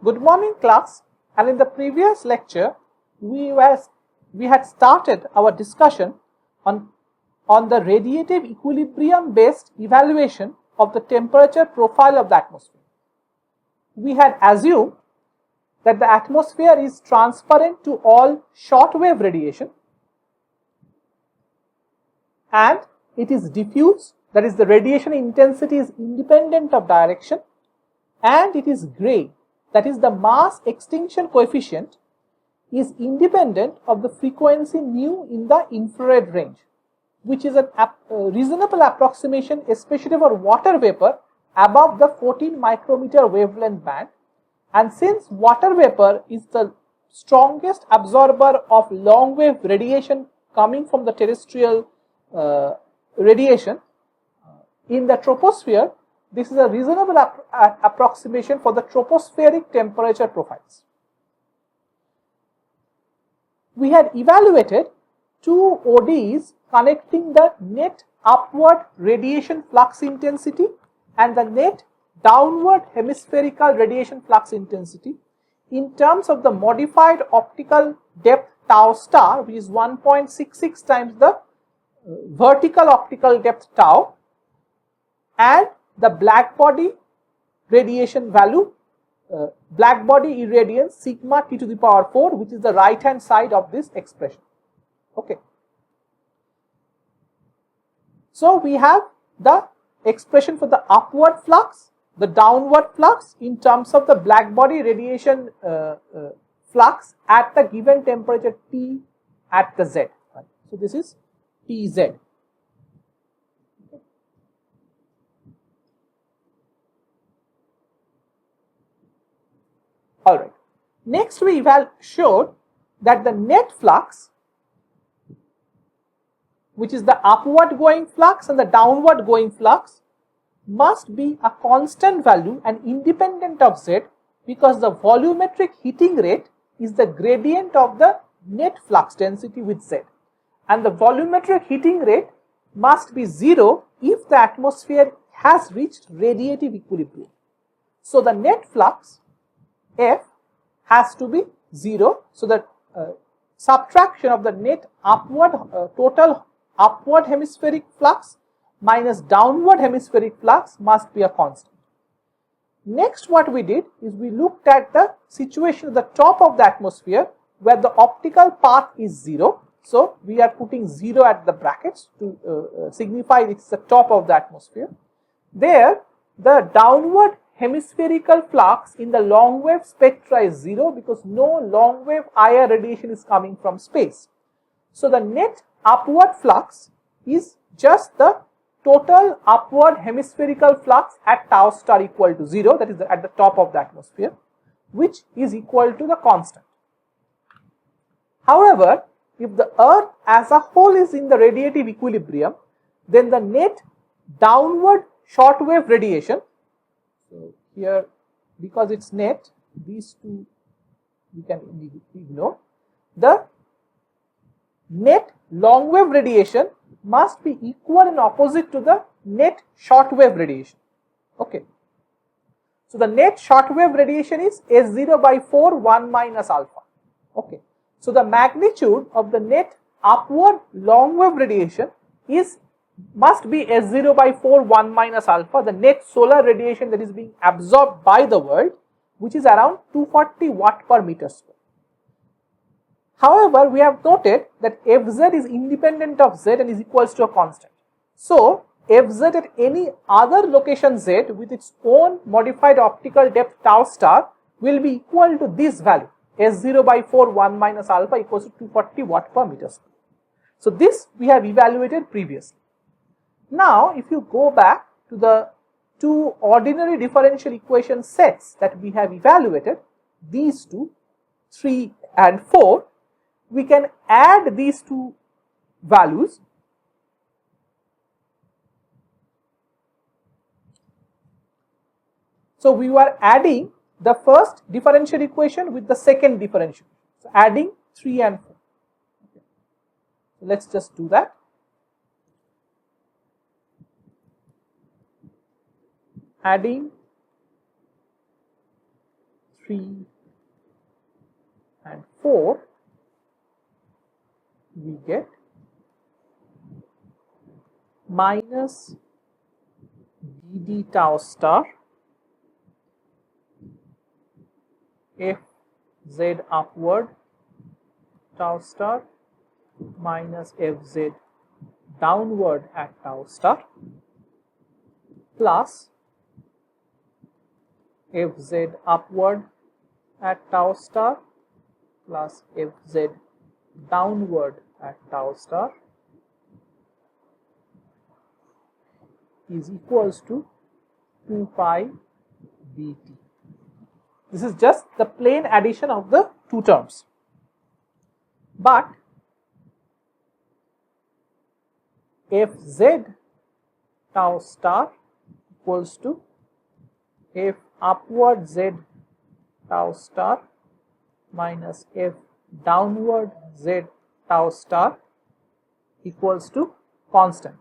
Good morning, class. And in the previous lecture, we had started our discussion on the radiative equilibrium based evaluation of the temperature profile of the atmosphere. We had assumed that the atmosphere is transparent to all shortwave radiation and it is diffuse, that is, the radiation intensity is independent of direction, and it is gray, that is, the mass extinction coefficient is independent of the frequency nu in the infrared range, which is a reasonable approximation, especially for water vapor above the 14 micrometer wavelength band. And since water vapor is the strongest absorber of long wave radiation coming from the terrestrial radiation in the troposphere, this is a reasonable approximation for the tropospheric temperature profiles. We had evaluated two ODEs connecting the net upward radiation flux intensity and the net downward hemispherical radiation flux intensity in terms of the modified optical depth tau star, which is 1.66 times the vertical optical depth tau, and the Blackbody radiation value, Blackbody irradiance sigma t to the power 4, which is the right hand side of this expression. Okay. So we have the expression for the upward flux, the downward flux in terms of the Blackbody radiation flux at the given temperature T at the Z. Right. So this is Tz. Alright. Next we showed that the net flux, which is the upward going flux and the downward going flux, must be a constant value and independent of Z, because the volumetric heating rate is the gradient of the net flux density with Z, and the volumetric heating rate must be 0 if the atmosphere has reached radiative equilibrium. So the net flux F has to be 0. So the subtraction of the net upward total upward hemispheric flux minus downward hemispheric flux must be a constant. Next, what we did is we looked at the situation at the top of the atmosphere where the optical path is 0. So we are putting 0 at the brackets to signify it's the top of the atmosphere. There, the downward hemispherical flux in the long wave spectra is 0 because no long wave IR radiation is coming from space. So the net upward flux is just the total upward hemispherical flux at tau star equal to 0, that is at the top of the atmosphere, which is equal to the constant. However, if the Earth as a whole is in the radiative equilibrium, then the net downward short wave radiation, so here because it's net, these two we can ignore, the net long wave radiation must be equal and opposite to the net short wave radiation. Okay. So the net short wave radiation is S0 by 4 1 minus alpha. Okay. So the magnitude of the net upward long wave radiation must be S0 by 4 1 minus alpha, the net solar radiation that is being absorbed by the world, which is around 240 watt per meter square. However, we have noted that Fz is independent of Z and is equals to a constant. So Fz at any other location Z with its own modified optical depth tau star will be equal to this value, S0 by 4 1 minus alpha equals to 240 watt per meter square. So this we have evaluated previously. Now, if you go back to the two ordinary differential equation sets that we have evaluated, these two, 3 and 4, we can add these two values. So we were adding the first differential equation with the second differential. So adding 3 and 4. Okay. So let's just do that. Adding 3 and 4, we get minus dd tau star fz upward tau star minus fz downward at tau star plus fz upward at tau star plus fz downward at tau star is equals to 2 pi bt. This is just the plain addition of the two terms. But fz tau star equals to f upward z tau star minus f downward z tau star equals to constant.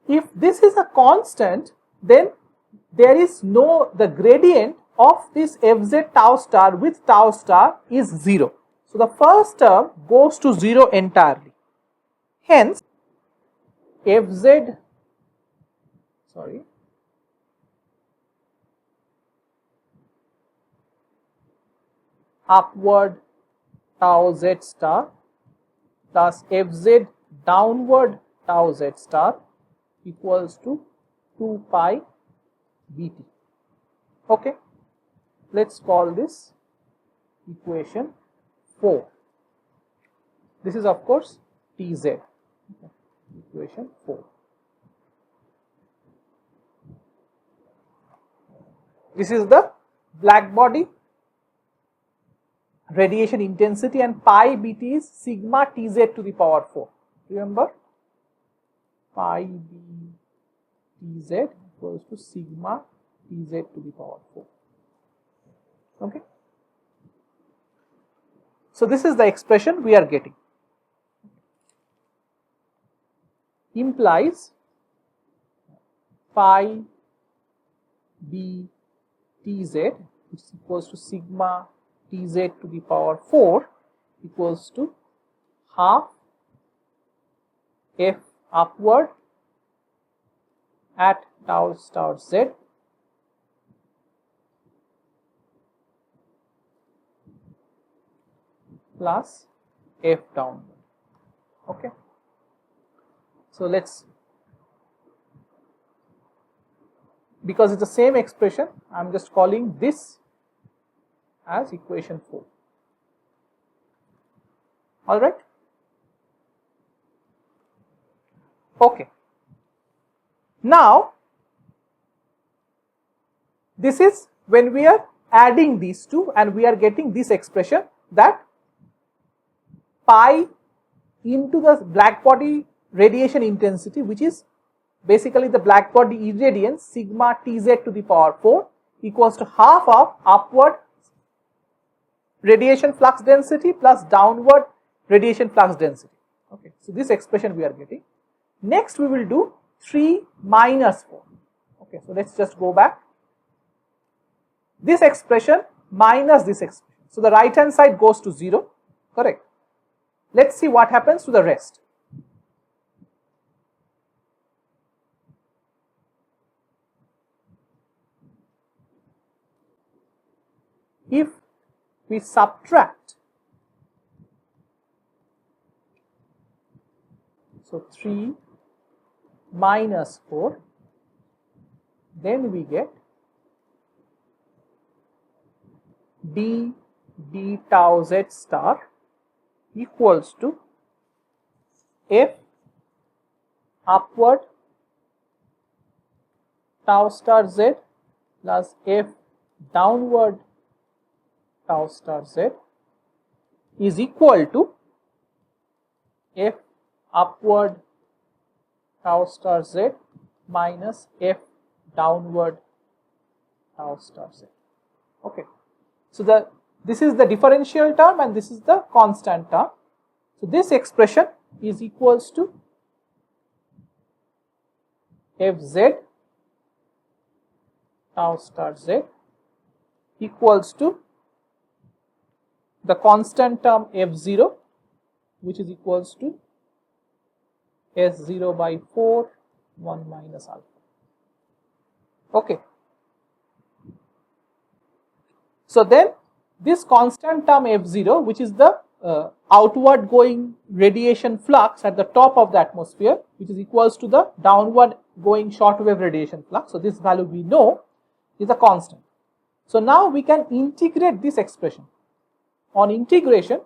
If this is a constant, then there is the gradient of this fz tau star with tau star is 0. So the first term goes to 0 entirely. Hence, upward tau z star plus fz downward tau z star equals to 2 pi bt. Okay, let's call this equation 4. This is of course Tz, equation 4. This is the Blackbody radiation intensity, and pi bt is sigma Tz to the power 4. Remember, pi b Tz equals to sigma Tz to the power 4. Okay. So this is the expression we are getting. Implies pi b Tz, which is equals to sigma Tz to the power 4 equals to half f upward at tau star z plus f downward. Okay. So let's, because it's the same expression, I'm just calling this as equation 4. All right. Okay. Now, this is when we are adding these two and we are getting this expression, that pi into the Blackbody radiation intensity, which is basically the Blackbody irradiance, sigma Tz to the power 4 equals to half of upward radiation flux density plus downward radiation flux density. Okay, so this expression we are getting. Next we will do 3 minus 4. Okay, so let's just go back. This expression minus this expression. So the right hand side goes to 0, correct? Let's see what happens to the rest. If we subtract, so 3 minus 4, then we get d tau z star equals to f upward tau star z plus f downward tau star z is equal to f upward tau star z minus f downward tau star z. Okay. So this is the differential term and this is the constant term. So this expression is equals to fz tau star z equals to the constant term f0, which is equals to S0 by 4, 1 minus alpha. Okay. So then this constant term f0, which is the outward going radiation flux at the top of the atmosphere, which is equals to the downward going short wave radiation flux. So this value we know is a constant. So now we can integrate this expression. On integration,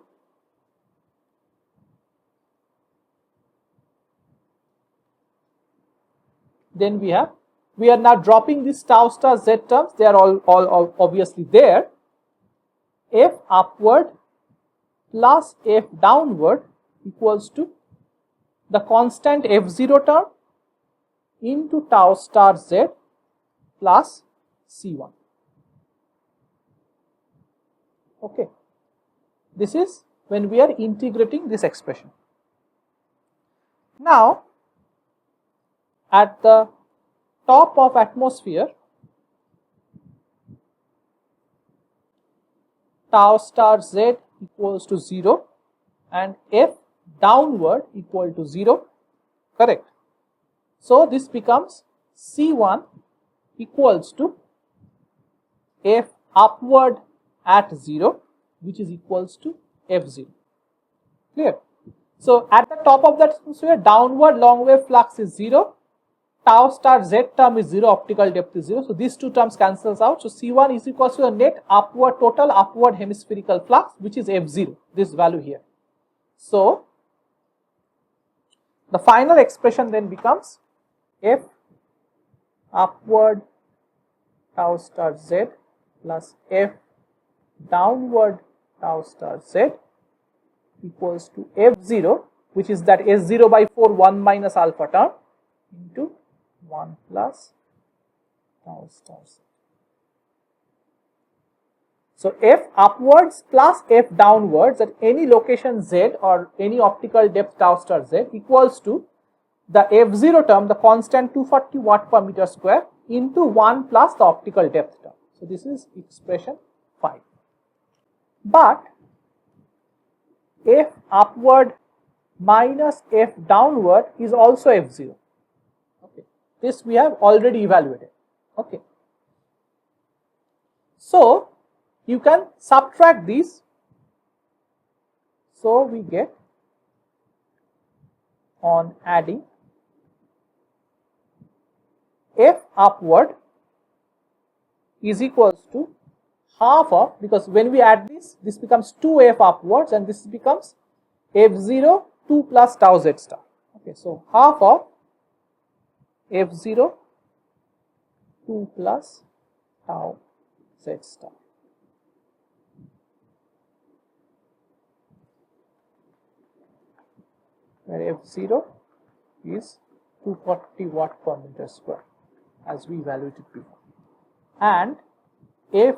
then we are now dropping these tau star z terms. They are all obviously there. F upward plus F downward equals to the constant F0 term into tau star z plus C1. Okay. This is when we are integrating this expression. Now, at the top of atmosphere, tau star z equals to 0 and F downward equal to 0, correct. So this becomes C1 equals to F upward at 0, which is equals to F0. Clear? So at the top of that atmosphere, downward long wave flux is 0, tau star z term is 0, optical depth is 0. So these two terms cancels out. So C1 is equals to the net upward total upward hemispherical flux, which is F0, this value here. So the final expression then becomes F upward tau star z plus F downward tau star z equals to F0, which is that S0 by 4 1 minus alpha term into 1 plus tau star z. So F upwards plus F downwards at any location z or any optical depth tau star z equals to the F0 term, the constant 240 watt per meter square, into 1 plus the optical depth term. So this is expression 5. But F upward minus F downward is also F0. Okay. This we have already evaluated. Okay. So you can subtract these. So we get, on adding, F upward is equals to half of, because when we add this becomes 2F upwards and this becomes F0 2 plus tau z star. Okay, so half of F0 2 plus tau z star. Where F0 is 240 watt per meter square as we evaluated before, and F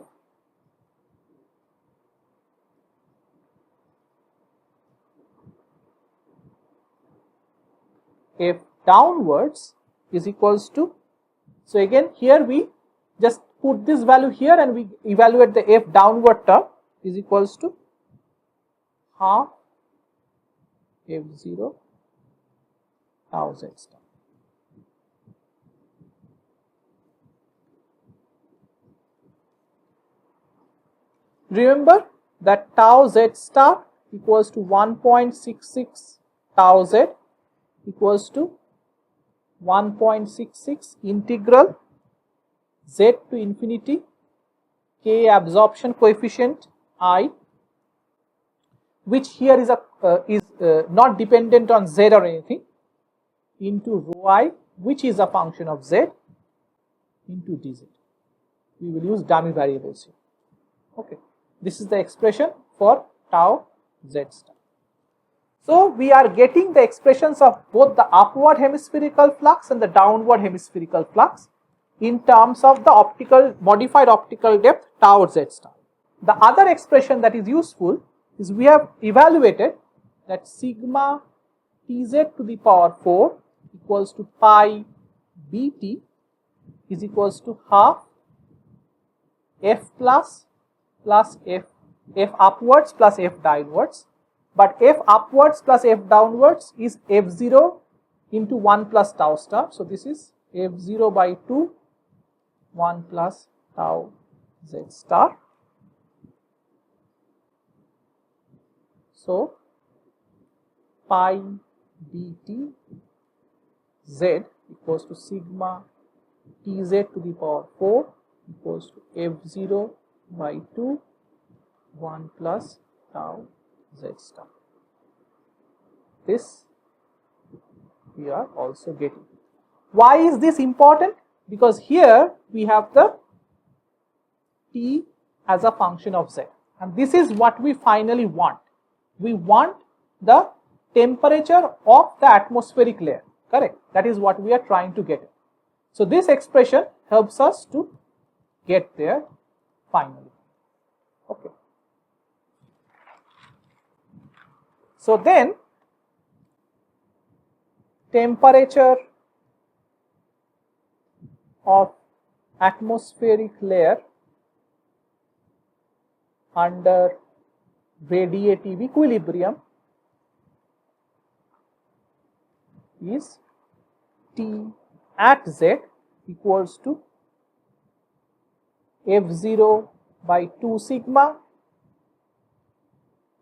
downwards is equals to, so again here we just put this value here and we evaluate the F downward term, is equals to half F0 tau z star. Remember that tau z star equals to 1.66 tau z equals to 1.66 integral z to infinity k absorption coefficient I, which here is not dependent on z or anything, into rho I, which is a function of z, into dz. We will use dummy variables here. Okay, this is the expression for tau z star. So we are getting the expressions of both the upward hemispherical flux and the downward hemispherical flux in terms of the modified optical depth tau z star. The other expression that is useful is we have evaluated that sigma tz to the power 4 equals to pi bt is equals to half F plus F upwards plus F downwards, but F upwards plus F downwards is F0 into 1 plus tau star. So this is F0 by 2 1 plus tau Z star. So pi dt Z equals to sigma Tz to the power 4 equals to F0 by 2 1 plus tau Z star. This we are also getting. Why is this important? Because here we have the T as a function of Z, and this is what we finally want. We want the temperature of the atmospheric layer, correct? That is what we are trying to get. So this expression helps us to get there finally. Okay. So then temperature of atmospheric layer under radiative equilibrium is T at Z equals to F0 by 2 sigma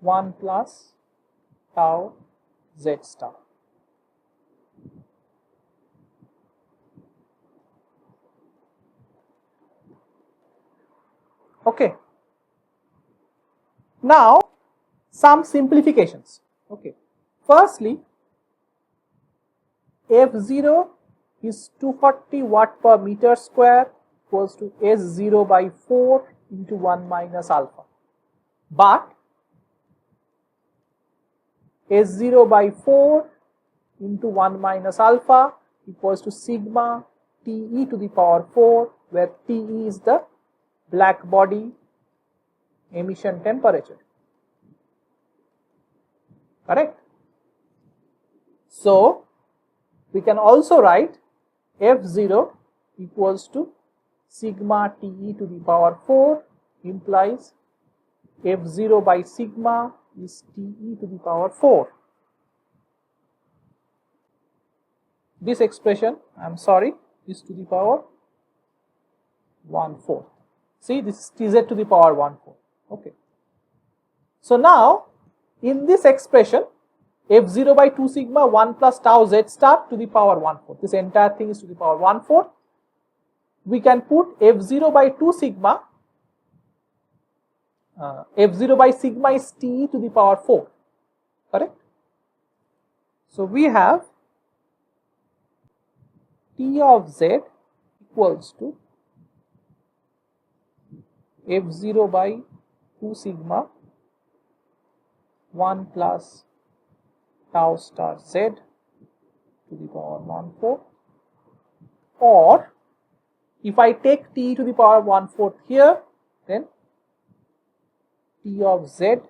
1 plus tau Z star. Okay. Now some simplifications. Okay. Firstly, F0 is 240 watt per meter square equals to S0 by 4 into 1 minus alpha. But S0 by 4 into 1 minus alpha equals to sigma TE to the power 4, where TE is the black body emission temperature. Correct? So we can also write F0 equals to sigma TE to the power 4 implies F0 by sigma is TE to the power 4. This expression, I am sorry, is to the power 1/4. See, this is Tz to the power 1/4. Okay. So now in this expression, F0 by 2 sigma 1 plus tau Z star to the power 1/4. This entire thing is to the power 1/4. We can put F0 by 2 sigma, F0 by sigma is TE to the power 4. Correct? So we have T of Z equals to F0 by 2 sigma 1 plus tau star Z to the power 1/4, or if I take T to the power 1/4 here, then T of Z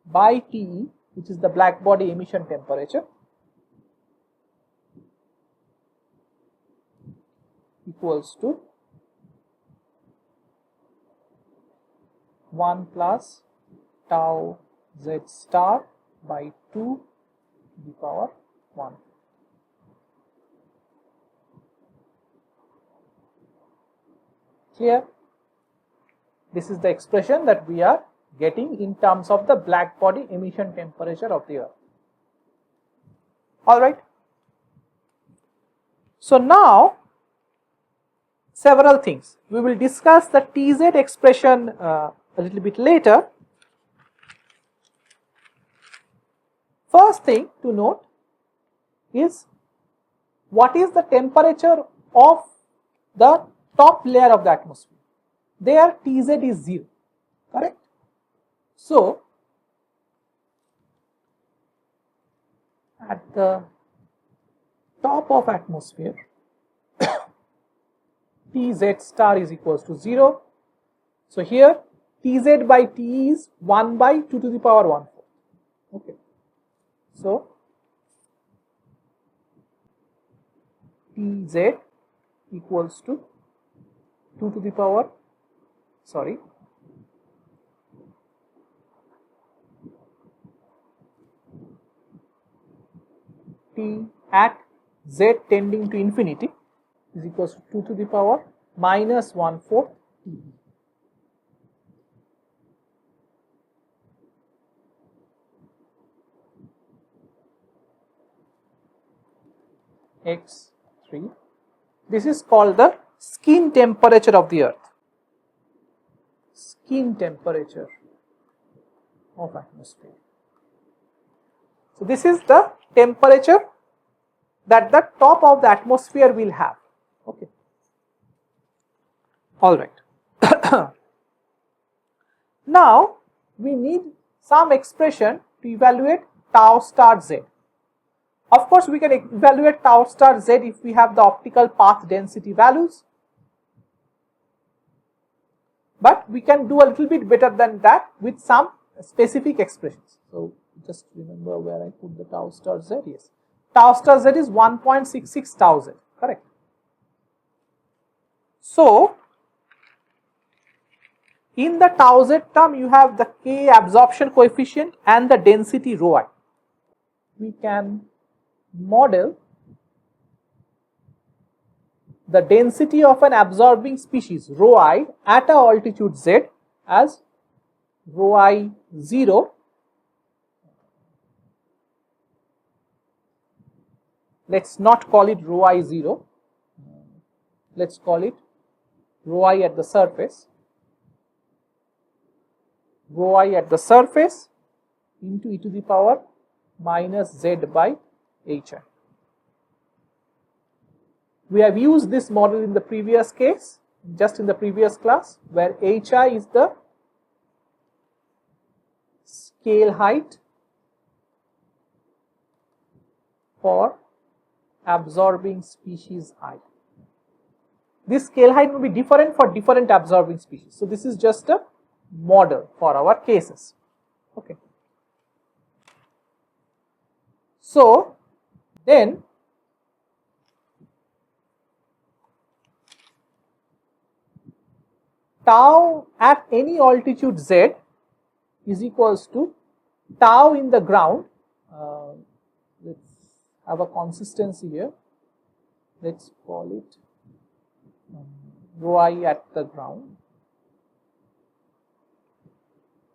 by TE, which is the black body emission temperature, equals to 1 plus tau Z star by 2 to the power 1. Clear? This is the expression that we are getting in terms of the black body emission temperature of the Earth. Alright. So now several things. We will discuss the Tz expression a little bit later. First thing to note is what is the temperature of the top layer of the atmosphere. There Tz is 0, correct? So at the top of atmosphere Tz star is equals to 0. So here Tz by T is 1 by 2 to the power 1/4. Okay. So Tz equals to 2 to the power sorry, T at z tending to infinity is equals to 2 to the power minus 1/4 T. X3. This is called the skin temperature of the earth. Skin temperature of atmosphere. So this is the temperature that the top of the atmosphere will have. Okay. All right. Now we need some expression to evaluate tau star z. Of course, we can evaluate tau star z if we have the optical path density values, but we can do a little bit better than that with some specific expressions. So just remember where I put the tau star z. Yes, tau star z is 1.66 tau z, correct. So in the tau z term, you have the K absorption coefficient and the density rho I. We can model the density of an absorbing species rho I at a altitude z as rho I 0. Let's not call it rho I 0. Let's call it rho I at the surface. Rho I at the surface into e to the power minus z by hi. We have used this model in the previous case, just in the previous class, where hi is the scale height for absorbing species I. This scale height will be different for different absorbing species. So this is just a model for our cases. Okay. So then tau at any altitude z is equals to tau in the ground. Let's have a consistency here. Let's call it rho I at the ground.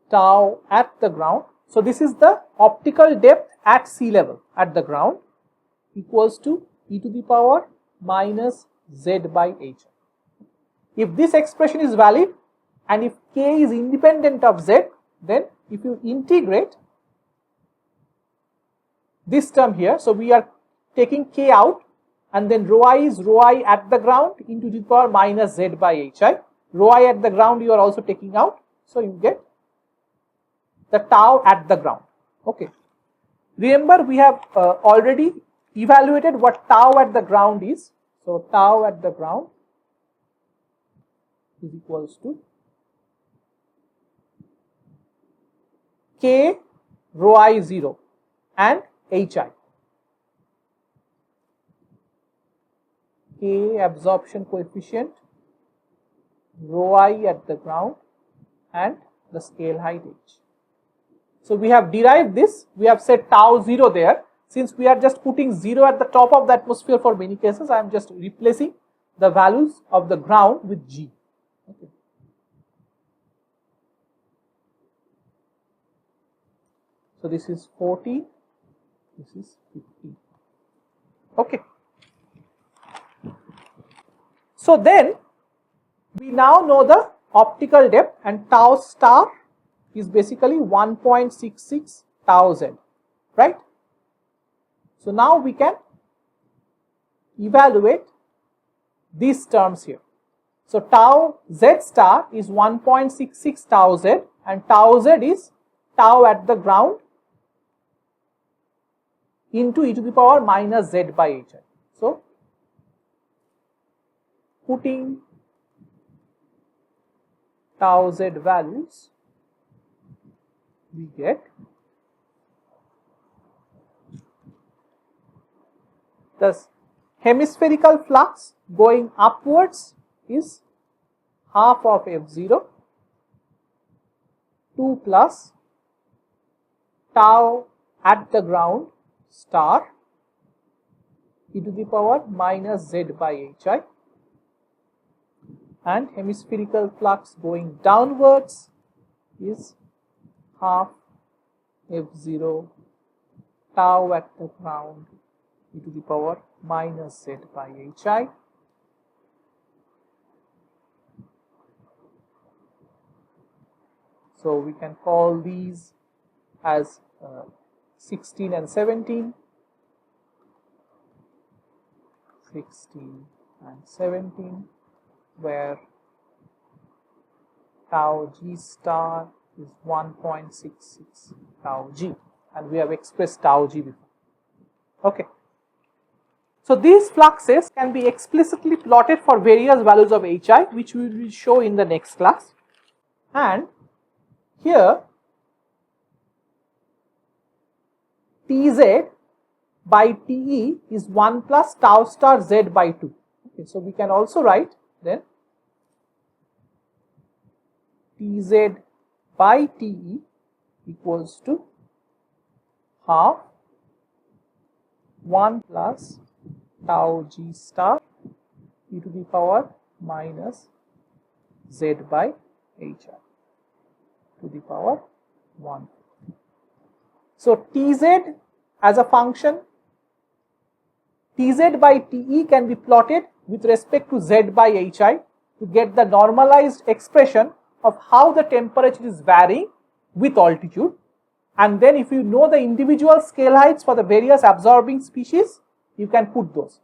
Tau at the ground. So this is the optical depth at sea level at the ground equals to e to the power minus z by h. If this expression is valid and if k is independent of z, then if you integrate this term here, so we are taking k out and then rho I is rho I at the ground into the power minus z by hi. Rho I at the ground you are also taking out, so you get the tau at the ground. Okay. Remember, we have already evaluated what tau at the ground is. So tau at the ground is equals to k rho I 0 and hi. K absorption coefficient, rho I at the ground and the scale height h. So we have derived this, we have set tau 0 there. Since we are just putting 0 at the top of the atmosphere for many cases, I am just replacing the values of the ground with g. Okay. So this is 40, this is 50. Okay. So then we now know the optical depth, and tau star is basically 1.66 tau z, right? So now we can evaluate these terms here. So tau z star is 1.66 tau z and tau z is tau at the ground into e to the power minus z by hi. So putting tau z values, we get the hemispherical flux going upwards is half of f0 2 plus tau at the ground star e to the power minus z by hi, and hemispherical flux going downwards is half f0 tau at the ground e to the power minus z by hi. So we can call these as 16 and 17, 16 and 17, where tau g star is 1.66 tau g, and we have expressed tau g before. Okay. So these fluxes can be explicitly plotted for various values of hi, which we will show in the next class. And here Tz by Te is 1 plus tau star z by 2. Okay, so we can also write then Tz by Te equals to half 1 plus tau g star e to the power minus z by hi to the power 1. So Tz as a function, Tz by Te can be plotted with respect to z by hi to get the normalized expression of how the temperature is varying with altitude. And then if you know the individual scale heights for the various absorbing species, you can put those.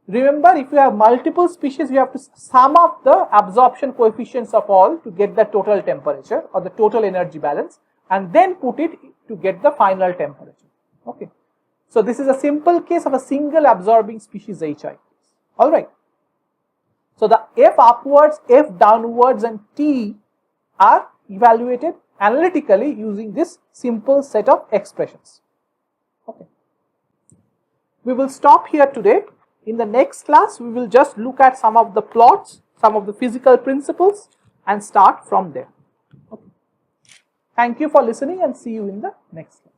Remember, if you have multiple species, you have to sum up the absorption coefficients of all to get the total temperature or the total energy balance, and then put it to get the final temperature. Okay. So this is a simple case of a single absorbing species hi. Alright. So the F upwards, F downwards and T are evaluated analytically using this simple set of expressions. Okay. We will stop here today. In the next class, we will just look at some of the plots, some of the physical principles, and start from there. Okay. Thank you for listening, and see you in the next class.